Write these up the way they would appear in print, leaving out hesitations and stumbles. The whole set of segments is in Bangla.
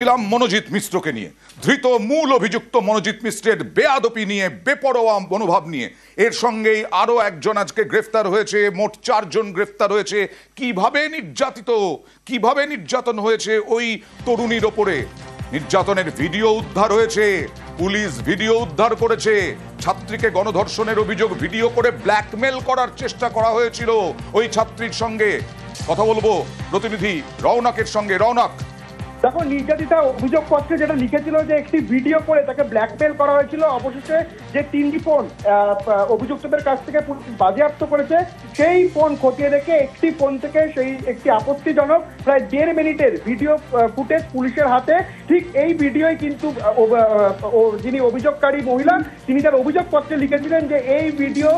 মনোজিৎ মিশ্রকে নিয়ে ধৃত মূল অভিযুক্ত মনোজিৎ মিশ্রের বেয়াদপি নিয়ে বেপরোয়া মনোভাব নিয়ে এর সঙ্গেই আরো একজন আজকে গ্রেফতার হয়েছে। মোট 4 জন গ্রেফতার হয়েছে। কিভাবে নির্যাতন হয়েছে ওই তরুণীর ওপরে, নির্যাতনের ভিডিও উদ্ধার হয়েছে, পুলিশ ভিডিও উদ্ধার করেছে। ছাত্রীকে গণধর্ষণের অভিযোগ ভিডিও করে ব্ল্যাকমেল করার চেষ্টা করা হয়েছিল ওই ছাত্রীর সঙ্গে। কথা বলবো প্রতিনিধি রওনকের সঙ্গে। রওনক, দেখো, নির্যাতিতা অভিযোগ করছে যেটা লিখেছিল যে একটি ভিডিও করে তাকে ব্ল্যাকমেল করা হয়েছিল। অবশেষে যে 3টি ফোন অভিযুক্তদের কাছ থেকে বাজেয়াপ্ত করেছে, সেই ফোন খতিয়ে দেখে একটি ফোন থেকে সেই একটি আপত্তিজনক প্রায় 1.5 মিনিটের ভিডিও ফুটেজ পুলিশের হাতে। ঠিক এই ভিডিওই কিন্তু যিনি অভিযোগকারী মহিলা তিনি তার অভিযোগপত্রে লিখেছিলেন যে এই ভিডিও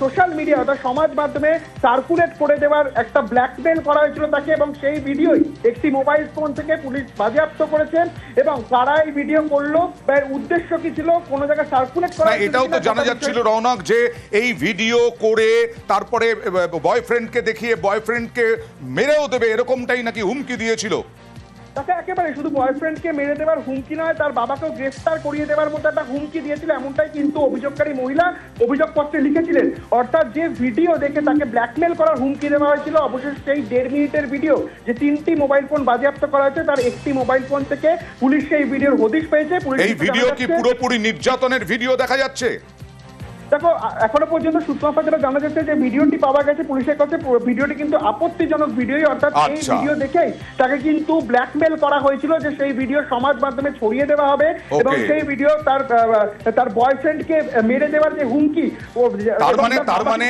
সোশ্যাল মিডিয়া অর্থাৎ সমাজ মাধ্যমে সার্কুলেট করে দেওয়ার একটা ব্ল্যাকমেল করা হয়েছিল তাকে, এবং সেই ভিডিওই একটি মোবাইল ফোন থেকে পুলিশ বাজেয়াপ্ত করেছেন। এবং কারা এই ভিডিও করলো বা এর উদ্দেশ্য কি ছিল, কোন জায়গায় সার্কুলেট করা, এটাও তো জানা যাচ্ছিল রওনক যে এই ভিডিও করে তারপরে বয়ফ্রেন্ডকে দেখিয়ে বয়ফ্রেন্ডকে মেরেও দেবে, এরকমটাই নাকি হুমকি দিয়েছিল। তাকে একেবারে শুধু বয়ফ্রেন্ডকে মেরে দেওয়ার হুমকি নয়, তার বাবাকেও গ্রেফতার করিয়ে দেওয়ার মতো একটা হুমকি দিয়েছিল, এমনটাই কিন্তু অভিযোগকারী মহিলা অভিযোগপত্রে লিখেছিলেন। অর্থাৎ যে ভিডিও দেখে তাকে ব্ল্যাকমেল করার হুমকি দেওয়া হয়েছিল, অবশেষে সেই 1.5 মিনিটের ভিডিও যে 3টি মোবাইল ফোন বাজেয়াপ্ত করা হয়েছে তার একটি মোবাইল ফোন থেকে পুলিশ সেই ভিডিওর হদিশ পেয়েছে। এই ভিডিও কি পুরোপুরি নির্যাতনের ভিডিও দেখা যাচ্ছে? দেখো, এখনো পর্যন্ত সূত্র যেটা জানা যাচ্ছে যে ভিডিওটি পাওয়া গেছে পুলিশের কাছে, ভিডিওটি কিন্তু আপত্তিজনক ভিডিও। অর্থাৎ এই ভিডিও দেখেই তাকে কিন্তু ব্ল্যাকমেল করা হয়েছিল যে সেই ভিডিও সমাজ মাধ্যমে ছড়িয়ে দেওয়া হবে এবং সেই ভিডিও তার বয়ফ্রেন্ডকে মেরে দেওয়ার যে হুমকি। তার মানে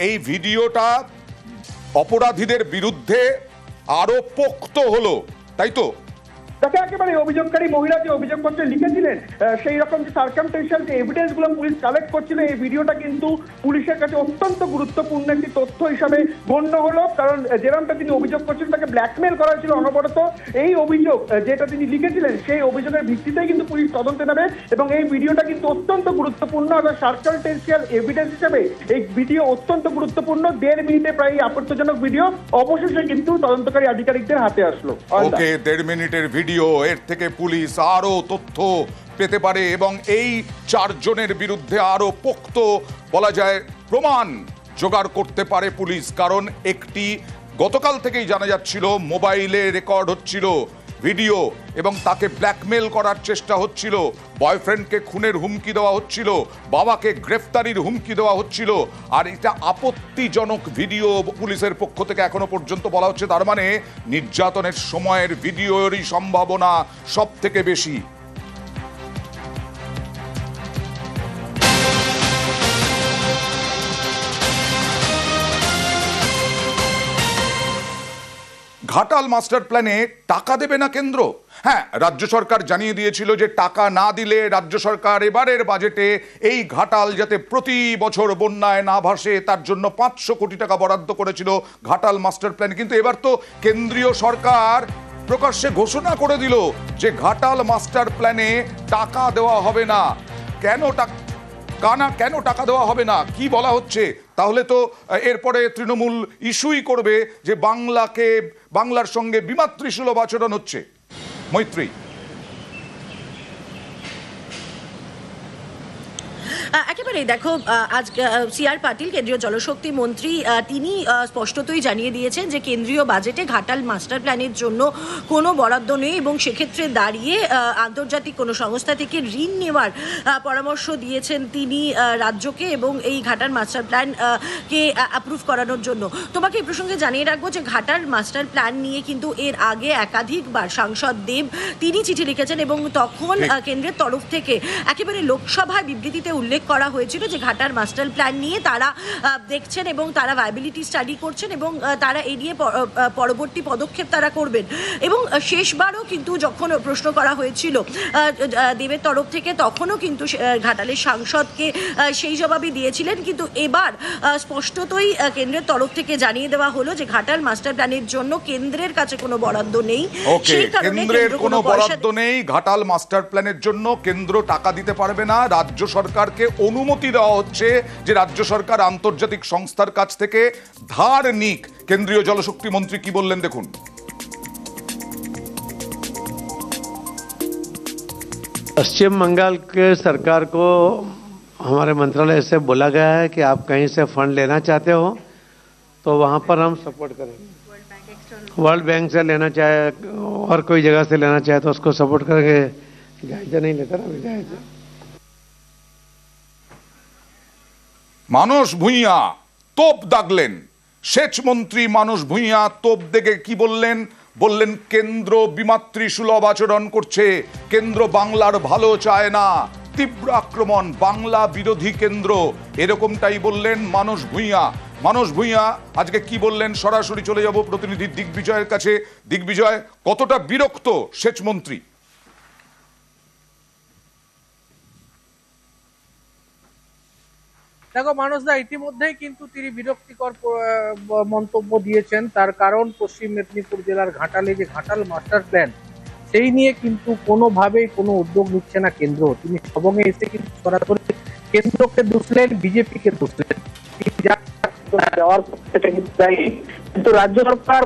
এই ভিডিওটা অপরাধীদের বিরুদ্ধে আরো পোক্ত হলো, তাই তো? তাকে একেবারে অভিযোগকারী মহিলা যে অভিযোগপত্রে লিখেছিলেন সেই রকম যে সার্কামস্টেন্সিয়াল যে এভিডেন্স গুলো পুলিশ কালেক্ট করছিল, এই ভিডিওটা কিন্তু পুলিশের কাছে অত্যন্ত গুরুত্বপূর্ণ একটি তথ্য হিসাবে গণ্য হলো। কারণ যেরকমটা তিনি অভিযোগ করছিলেন তাকে ব্ল্যাকমেল করা হয়েছিল অনবরত, এই অভিযোগ যেটা তিনি লিখেছিলেন সেই অভিযোগের ভিত্তিতেই কিন্তু পুলিশ তদন্তে নেবে এবং এই ভিডিওটা কিন্তু অত্যন্ত গুরুত্বপূর্ণ। অর্থাৎ সার্কামস্টেন্সিয়াল এভিডেন্স হিসাবে এই ভিডিও অত্যন্ত গুরুত্বপূর্ণ। 1.5 মিনিটে প্রায় আপত্তিজনক ভিডিও অবশেষে কিন্তু তদন্তকারী আধিকারিকদের হাতে আসলো। ওকে, 1.5 মিনিটের ভিডিও, এর থেকে পুলিশ আরো তথ্য পেতে পারে এবং এই 4 জনের বিরুদ্ধে আরো পোক্ত বলা যায় প্রমাণ জোগাড় করতে পারে পুলিশ। কারণ একটি গতকাল থেকেই জানা যাচ্ছিল মোবাইলে রেকর্ড হচ্ছিল ভিডিও এবং তাকে ব্ল্যাকমেল করার চেষ্টা হচ্ছিল, বয়ফ্রেন্ডকে খুনের হুমকি দেওয়া হচ্ছিল, বাবাকে গ্রেফতারির হুমকি দেওয়া হচ্ছিল। আর এটা আপত্তিজনক ভিডিও পুলিশের পক্ষ থেকে এখনো পর্যন্ত বলা হচ্ছে। তার মানে নির্যাতনের সময়ের ভিডিওরই সম্ভাবনা সব থেকে বেশি। ঘাটাল মাস্টার প্ল্যানে টাকা দেবে না কেন্দ্র? হ্যাঁ, রাজ্য সরকার জানিয়ে দিয়েছিল যে টাকা না দিলে রাজ্য সরকার এবারের বাজেটে এই ঘাটাল যাতে প্রতি বছর বন্যায় না ভাসে তার জন্য 500 কোটি টাকা বরাদ্দ করেছিল ঘাটাল মাস্টার প্ল্যান। কিন্তু এবার তো কেন্দ্রীয় সরকার প্রকাশ্যে ঘোষণা করে দিল যে ঘাটাল মাস্টার প্ল্যানে টাকা দেওয়া হবে না। কেন টাকা দেওয়া হবে না, কি বলা হচ্ছে? তাহলে তো এরপরে তৃণমূল ইস্যুই করবে যে বাংলার সঙ্গে বিমাতৃসুলভ আচরণ হচ্ছে। মৈত্রী, একেবারেই দেখো, আজ CR পাটিল কেন্দ্রীয় জলশক্তি মন্ত্রী তিনি স্পষ্টতই জানিয়ে দিয়েছেন যে কেন্দ্রীয় বাজেটে ঘাটাল মাস্টার প্ল্যানের জন্য কোনো বরাদ্দ নেই এবং সেক্ষেত্রে দাঁড়িয়ে আন্তর্জাতিক কোনো সংস্থা থেকে ঋণ নেওয়ার পরামর্শ দিয়েছেন তিনি রাজ্যকে এবং এই ঘাটাল মাস্টার প্ল্যান কে অ্যাপ্রুভ করানোর জন্য। তোমাকে এই প্রসঙ্গে জানিয়ে রাখবো যে ঘাটাল মাস্টার প্ল্যান নিয়ে কিন্তু এর আগে একাধিকবার সাংসদ দেব তিনি চিঠি লিখেছেন এবং তখন কেন্দ্রের তরফ থেকে একেবারে লোকসভায় বিবৃতিতে উল্লেখ করা হয়েছিল যে ঘাটাল মাস্টার প্ল্যান নিয়ে তারা দেখছেন এবং তারা ভায়াবিলিটি স্টাডি করছেন এবং তারা এই নিয়ে পরবর্তী পদক্ষেপ তারা করবেন। এবং শেষবারও কিন্তু যখন প্রশ্ন করা হয়েছিল দেবের তরফ থেকে তখনও কিন্তু ঘাটালের সাংসদকে সেই জবাবই দিয়েছিলেন। কিন্তু এবার স্পষ্টতই কেন্দ্রের তরফ থেকে জানিয়ে দেওয়া হলো যে ঘাটাল মাস্টার প্ল্যানের জন্য কেন্দ্রের কাছে কোনো বরাদ্দ নেই। কেন্দ্রের কোনো বরাদ্দ নেই, ঘাটাল মাস্টার প্ল্যানের জন্য কেন্দ্র টাকা দিতে পারবে না। রাজ্য সরকারকে অনুমতি দেওয়া হচ্ছে যে রাজ্য সরকার আন্তর্জাতিক সংস্থার কাছ থেকে ধার নিক। কেন্দ্রীয় জলশক্তি মন্ত্রী কি বললেন দেখুন। पश्चिम बंगाल के सरकार को हमारे मंत्रालय से बोला गया है कि आप कहीं से फंड लेना चाहते हो तो वहाँ पर हम सपोर्ट करेंगे। वर्ल्ड बैंक से लेना चाहे और कोई जगह से लेना चाहे तो उसको सपोर्ट करेंगे। जायजा नहीं लेता ना, जायजा। মানস ভূঁইয়া তোপ দাগলেন। সেচ মন্ত্রী মানস ভূঁইয়া তোপ দেখে কি বললেন? বললেন কেন্দ্র বিমাতৃ সুলভ আচরণ করছে, কেন্দ্র বাংলার ভালো চায় না, তীব্র আক্রমণ, বাংলা বিরোধী কেন্দ্র, এরকমটাই বললেন মানস ভূঁইয়া। মানস ভূঁইয়া আজকে কি বললেন সরাসরি চলে যাব প্রতিনিধি দিগ্বিজয়ের কাছে। দিগ্বিজয়, কতটা বিরক্ত সেচ মন্ত্রী? দেখো মানুষদা, ইতিমধ্যেই কিন্তু তিনি বিরক্তিকর মন্তব্য দিয়েছেন। তার কারণ পশ্চিম মেদিনীপুর জেলার ঘাটালে যে ঘাটাল মাস্টার প্ল্যান, সেই নিয়ে কিন্তু কোনোভাবেই কোনো উদ্যোগ নিচ্ছে না কেন্দ্র। তিনি সবঙ্গে এসে কিন্তু সরাসরি কেন্দ্রকে দুষলেন, বিজেপিকে দুষলেন। কিন্তু রাজ্য সরকার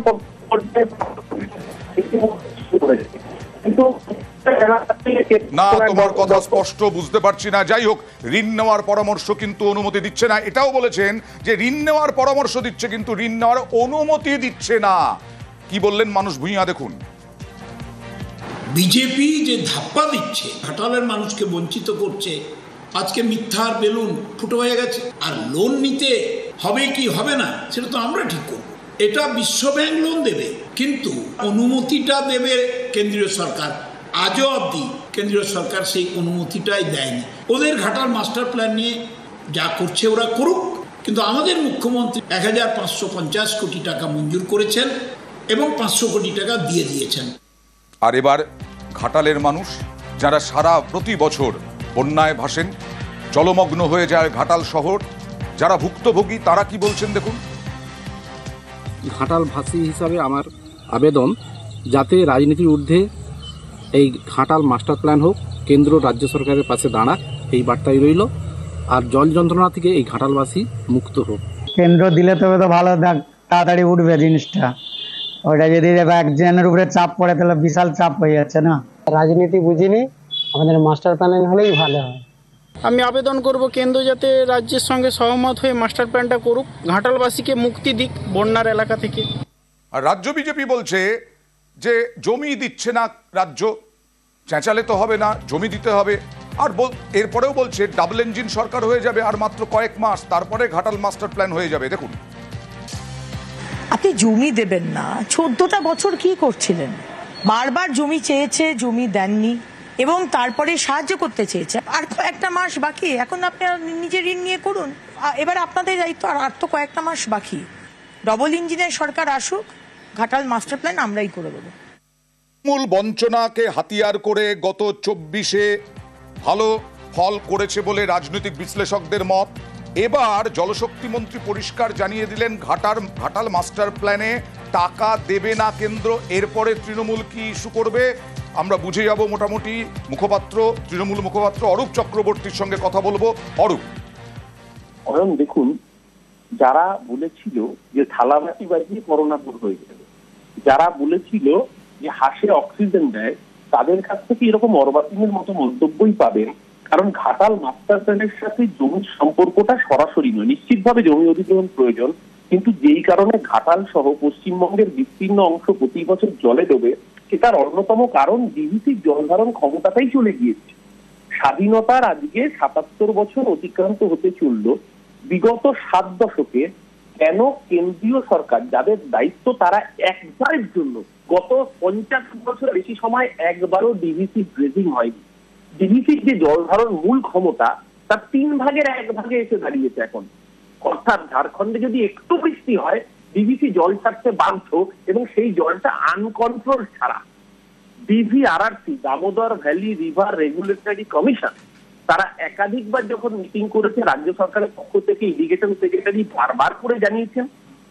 কিন্তু না, তোমার কথা স্পষ্ট বুঝতে পারছি না। যাই হোক, ঋণ নেওয়ার পরামর্শ কিন্তু অনুমতি দিচ্ছে না। এটাও বলেছেন যে ঋণ নেওয়ার পরামর্শ দিচ্ছে কিন্তু ঋণ নেওয়ার অনুমতি দিচ্ছে না। কি বললেন মানস ভূঁইয়া দেখুন। বিজেপি যে ধাপ্পা দিচ্ছে, ঘাটালের মানুষকে বঞ্চিত করছে, আজকে মিথ্যার বেলুন ফুটো হয়ে গেছে। আর লোন নিতে হবে কি হবে না সেটা তো আমরা ঠিক করব। এটা বিশ্বব্যাংক লোন দেবে, কিন্তু অনুমতিটা দেবে কেন্দ্রীয় সরকার। আজও অবধি কেন্দ্রীয় সরকার সেই অনুমতিটাই দেয়নি। ওদের ঘাটাল মাস্টার প্ল্যান নিয়ে যা করছে ওরা করুক, কিন্তু আমাদের মুখ্যমন্ত্রী 1550 কোটি টাকা মঞ্জুর করেছেন এবং 500 কোটি টাকা দিয়ে দিয়েছেন। আর এবার ঘাটালের মানুষ যারা সারা প্রতি বছর বন্যায় ভাসেন, জলমগ্ন হয়ে যায় ঘাটাল শহর, যারা ভুক্তভোগী তারা কি বলছেন দেখুন। ঘাটাল ভাসী হিসাবে আমার আবেদন, যাতে রাজনীতির ঊর্ধ্বে এই ঘাটাল মাস্টার প্ল্যান হোক, কেন্দ্র রাজ্য সরকারের পাশে দাঁড়াক, এই বার্তাই রইল। আর জল যন্ত্রণা থেকে এই ঘাটালবাসী মুক্ত হোক। কেন্দ্র দিলে তবে তো ভালো, তাড়াতাড়ি উঠবে জিনিসটা। ওটা যদি একজনের উপরে চাপ পড়ে তাহলে বিশাল চাপ হয়ে যাচ্ছে না। রাজনীতি বুঝিনি, আমাদের মাস্টার প্ল্যান হলেই ভালো হয়। আমি আবেদন করব কেন্দ্র যাতে রাজ্যের সঙ্গে সহমত হয়ে মাস্টার প্ল্যানটা করুক, ঘাটালবাসীকে মুক্তি দিক বন্যার এলাকা থেকে। আর রাজ্য বিজেপি বলছে যে জমি দিচ্ছে না রাজ্য, চেঁচালে তো হবে না, জমি দিতে হবে। আর এরপরেও বলছে ডাবল ইঞ্জিন সরকার হয়ে যাবে আর মাত্র কয়েক মাস, তারপরে ঘাটাল মাস্টার প্ল্যান হয়ে যাবে। দেখুন, আপনি জমি দেবেন না, 14টা বছর কি করছিলেন? বারবার জমি চেয়েছে, জমি দেননি, এবং তারপরে সাহায্য করতে চেয়েছে। আর কয়েকটা মাস বাকি, এখন আপনি নিজে ঋণ নিয়ে করুন। এবার আপনাদের দায়িত্ব, আর তো কয়েকটা মাস বাকি। ডবল ইঞ্জিনের সরকার আসুক, ঘাটাল মাস্টার প্ল্যান আমরাই করে দেবো। মূল বঞ্চনাকে হাতিয়ার করে গত 24-এ ভালো ফল করেছে বলে রাজনৈতিক বিশ্লেষকদের মত। এবার জলশক্তি মন্ত্রী পরিষ্কার জানিয়ে দিলেন ঘাটাল মাস্টার প্ল্যানে টাকা দেবে না কেন্দ্র। এরপরে তৃণমূল কি ইস্যু করবে আমরা বুঝে যাব মোটামুটি। তৃণমূল মুখপাত্র অরূপ চক্রবর্তীর সঙ্গে কথা বলবো। অরূপ, দেখুন, যারা বলেছিল যে থালাবাটি বাজিয়ে করোনা দূর হয়ে যাবে, যারা বলেছিল যে হাসে অক্সিজেন দেয়, তাদের কাছ থেকে এরকম অরবাতিনের মতো মন্তব্যই পাবেন। কারণ ঘাটাল মাস্টার প্ল্যানের সাথে জমির সম্পর্কটা সরাসরি নয়। নিশ্চিতভাবে জমি অধিগ্রহণ প্রয়োজন, কিন্তু যেই কারণে ঘাটাল সহ পশ্চিমবঙ্গের বিস্তীর্ণ অংশ প্রতি বছর জলে ডোবে, সেটার অন্যতম কারণ ডিভিসির জল ধারণ ক্ষমতাটাই চলে গিয়েছে। স্বাধীনতার আজকে 77 বছর অতিক্রান্ত হতে চলল। বিগত 7 দশকে কেন কেন্দ্রীয় সরকার, যাদের দায়িত্ব, তারা একবারের জন্য গত 50 বছর বেশি সময় একবারও ডিভিসি ড্রেজিং হয়নি? ডিভিসির যে জল ধারণ মূল ক্ষমতা, তার 3 ভাগের 1 ভাগে এসে দাঁড়িয়েছে এখন। অর্থাৎ ঝাড়খণ্ডে যদি একটু বৃষ্টি হয়, ডিভিসি জল ছাড়তে বাধ্য, এবং সেই জলটা আনকন্ট্রোল ছাড়া। DVRRC, Damodar valley river regulatory commission, তারা একাধিকবার যখন মিটিং করেছে, রাজ্য সরকারের পক্ষ থেকে ইরিগেশন সেক্রেটারি বারবার করে জানিয়েছেন,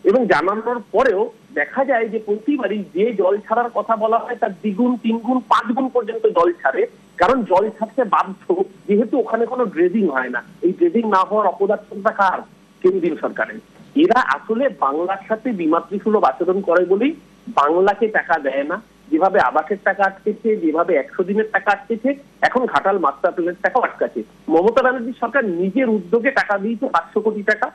এবং জানানোর পরেও দেখা যায় যে প্রতিবারই যে জল ছাড়ার কথা বলা হয় তার 2 গুণ 3 গুণ 5 গুণ পর্যন্ত জল ছাড়ে। কারণ জল ছাড়তে বাধ্য, যেহেতু ওখানে কোনো ড্রেজিং হয় না। এই ড্রেজিং না হওয়ার অপদার্থতা কার? কেন্দ্রীয় সরকারের। এরা আসলে বাংলার সাথে বিমাতৃসুলভ আচরণ করে বলেই বাংলাকে টাকা দেয় না। যে যেভাবে আবাসের টাকা আটকেছে, যেভাবে 100 দিনের টাকা আটকেছে, এখন ঘাটাল মাস্টার প্ল্যানের টাকাও আটকাচ্ছে। মমতা ব্যানার্জি সরকার নিজের উদ্যোগে টাকা দিয়েছে 500 কোটি টাকা,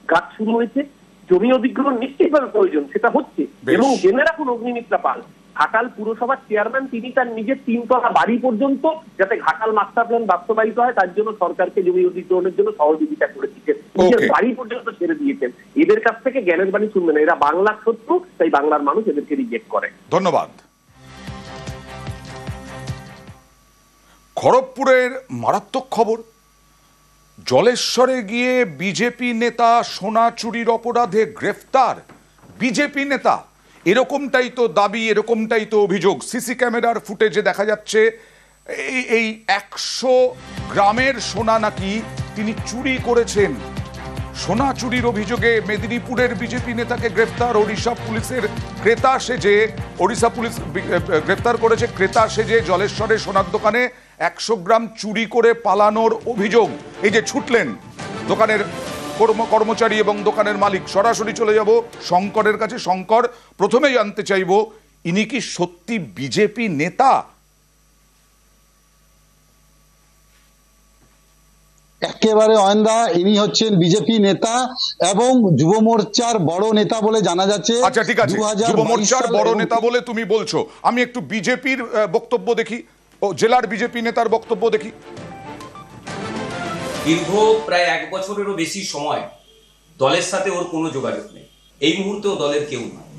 কাজ শুরু হয়েছে, জমি অধিগ্রহণ নিশ্চিতভাবে প্রয়োজন, সেটা হচ্ছে। এবং জেনে রাখুন অগ্নিমিত্রা পাল, ঘাটাল পুরসভার চেয়ারম্যান, তিনি তার নিজের 3 তলা বাড়ি পর্যন্ত যাতে ঘাটাল মাস্টার প্ল্যান বাস্তবায়িত হয় তার জন্য সরকারকে জমি অধিগ্রহণের জন্য সহযোগিতা করে দিচ্ছেন, নিজের বাড়ি পর্যন্ত ছেড়ে দিয়েছেন। এদের কাছ থেকে জ্ঞানের বাণী শুনবেন না, এরা বাংলার শত্রু, তাই বাংলার মানুষ এদেরকে রিজেক্ট করে। ধন্যবাদ। খড়গপুরের মারাত্মক খবর, জলেশ্বরে গিয়ে বিজেপি নেতা সোনা চুরির অপরাধে গ্রেফতার। বিজেপি নেতা, এরকমটাই তো দাবি, এরকমটাই তো অভিযোগ। সিসি ক্যামেরার ফুটেজে দেখা যাচ্ছে এই 100 গ্রামের সোনা নাকি তিনি চুরি করেছেন। সোনা চুরির অভিযোগে মেদিনীপুরের বিজেপি নেতাকে গ্রেফতার। ওড়িশা পুলিশের ক্রেতা সেজে, ওড়িশা পুলিশ গ্রেফতার করেছে ক্রেতা সেজে জলেশ্বরের সোনার দোকানে 100 গ্রাম চুরি করে পালানোর অভিযোগ। এই যে ছুটলেন দোকানের কর্মচারী এবং দোকানের মালিক। সরাসরি চলে যাব শঙ্করের কাছে। শঙ্কর, প্রথমে জানতে চাইব, ইনি কি সত্যি বিজেপি নেতা? একেবারে অয়ন্দা, ইনি হচ্ছেন বিজেপি নেতা এবং যুব মোর্চার বড় নেতা বলে জানা যাচ্ছে। আচ্ছা ঠিক আছে, যুব মোর্চার বড় নেতা বলে তুমি বলছো, আমি একটু বিজেপির বক্তব্য দেখি, ও জেলার বিজেপি নেতার বক্তব্য দেখি। দীর্ঘ প্রায় 1 বছরেরও বেশি সময় দলের সাথে ওর কোনো যোগাযোগ নেই। এই মুহূর্তেও দলের কেউ নয়।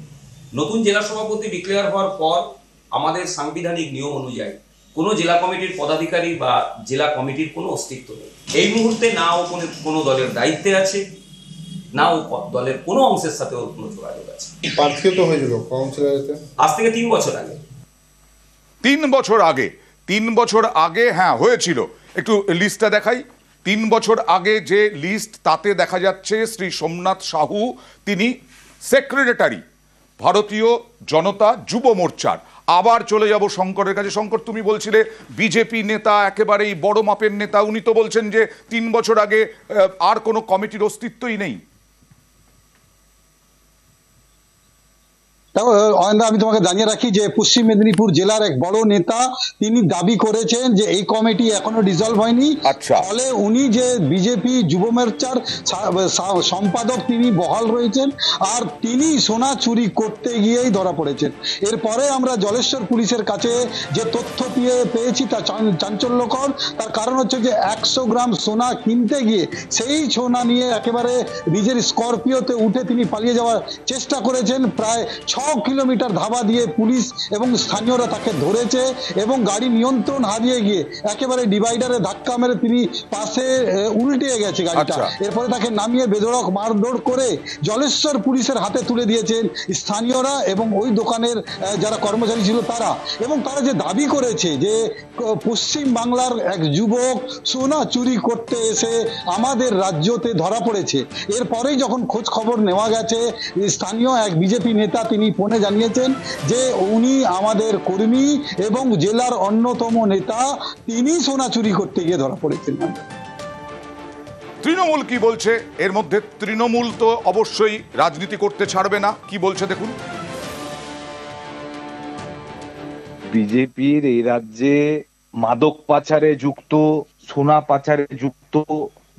নতুন জেলা সভাপতি ডিক্লেয়ার হওয়ার পর আমাদের সাংবিধানিক নিয়ম অনুযায়ী কোনো জেলা কমিটির পদাধিকারী বা জেলা কমিটির কোনো অস্তিত্ব নেই। এই মুহূর্তে না ও কোনো দলের দায়িত্বে আছে, না ও দলের কোনো অংশের সাথে ওর কোনো যোগাযোগ আছে। প্রার্থী তো হয়েছিল কাউন্সিলরতে আজ থেকে 3 বছর আগে। 3 বছর আগে, 3 বছর আগে হ্যাঁ হয়েছিল। একটু লিস্টটা দেখাই। 3 বছর আগে যে লিস্ট, তাতে দেখা যাচ্ছে শ্রী সোমনাথ সাহু, তিনি সেক্রেটারি ভারতীয় জনতা যুব মোর্চার। আবার চলে যাব শঙ্করের কাছে। শঙ্কর, তুমি বলছিলে বিজেপি নেতা, একেবারেই বড় মাপের নেতা। উনি তো বলছেন যে 3 বছর আগে আর কোনো কমিটির অস্তিত্বই নেই। অয়ন্দা, আমি তোমাকে জানিয়ে রাখি যে পশ্চিম মেদিনীপুর জেলার এক বড় নেতা তিনি দাবি করেছেন যে এই কমিটি এখনো ডিসলভ হয়নি। ফলে উনি যে বিজেপি যুব মোর্চার সম্পাদক তিনি বহাল রয়েছেন, আর তিনি সোনা চুরি করতে গিয়েই ধরা পড়েছেন। এরপরে আমরা জলেশ্বর পুলিশের কাছে যে তথ্য পেয়েছি তা চাঞ্চল্যকর। তার কারণ হচ্ছে যে 100 গ্রাম সোনা কিনতে গিয়ে সেই সোনা নিয়ে একেবারে নিজের স্করপিওতে উঠে তিনি পালিয়ে যাওয়ার চেষ্টা করেছেন। প্রায় 6 কিলোমিটার ধাবা দিয়ে পুলিশ এবং স্থানীয়রা তাকে ধরেছে এবং গাড়ি নিয়ন্ত্রণ হারিয়ে গিয়ে একেবারে ডিভাইডারে ধাক্কা মেরে তিনি পাশে উল্টে গেছে গাড়িটা। এরপরে তাকে নামিয়ে বেধড়ক মারধর করে জলেশ্বর পুলিশের হাতে তুলে দিয়েছেন স্থানীয়রা এবং ওই দোকানের যারা কর্মচারী ছিল তারা। এবং তারা যে দাবি করেছে যে পশ্চিম বাংলার এক যুবক সোনা চুরি করতে এসে আমাদের রাজ্যতে ধরা পড়েছে। এরপরেই যখন খোঁজ খবর নেওয়া গেছে, স্থানীয় এক বিজেপি নেতা তিনি ফোনে জানিয়েছেন যে উনি আমাদের কর্মী এবং জেলার অন্যতম নেতা, তিনি সোনা চুরি করতে গিয়ে ধরা পড়েছেন। তৃণমূল কি বলছে এর মধ্যে? তৃণমূল তো অবশ্যই রাজনীতি করতে ছাড়বে না, কি বলছে দেখুন। বিজেপির এই রাজ্যে মাদক পাচারে যুক্ত, সোনা পাচারে যুক্ত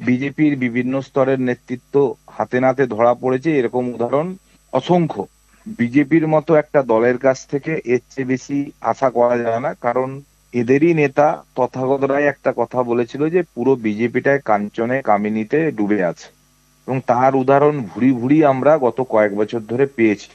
বিজেপির বিভিন্ন স্তরের নেতৃত্ব হাতে নাতে ধরা পড়েছে, এরকম উদাহরণ অসংখ্য। বিজেপির মতো একটা দলের কাছ থেকে এর চেয়ে বেশি আশা করা যায় না, কারণ এদেরই নেতা তথাগত রায় একটা কথা বলেছিল যে পুরো বিজেপিটায় কাঞ্চনে কামিনীতে ডুবে আছে, এবং তার উদাহরণ ভুরি ভুরি আমরা গত কয়েক বছর ধরে পেয়েছি।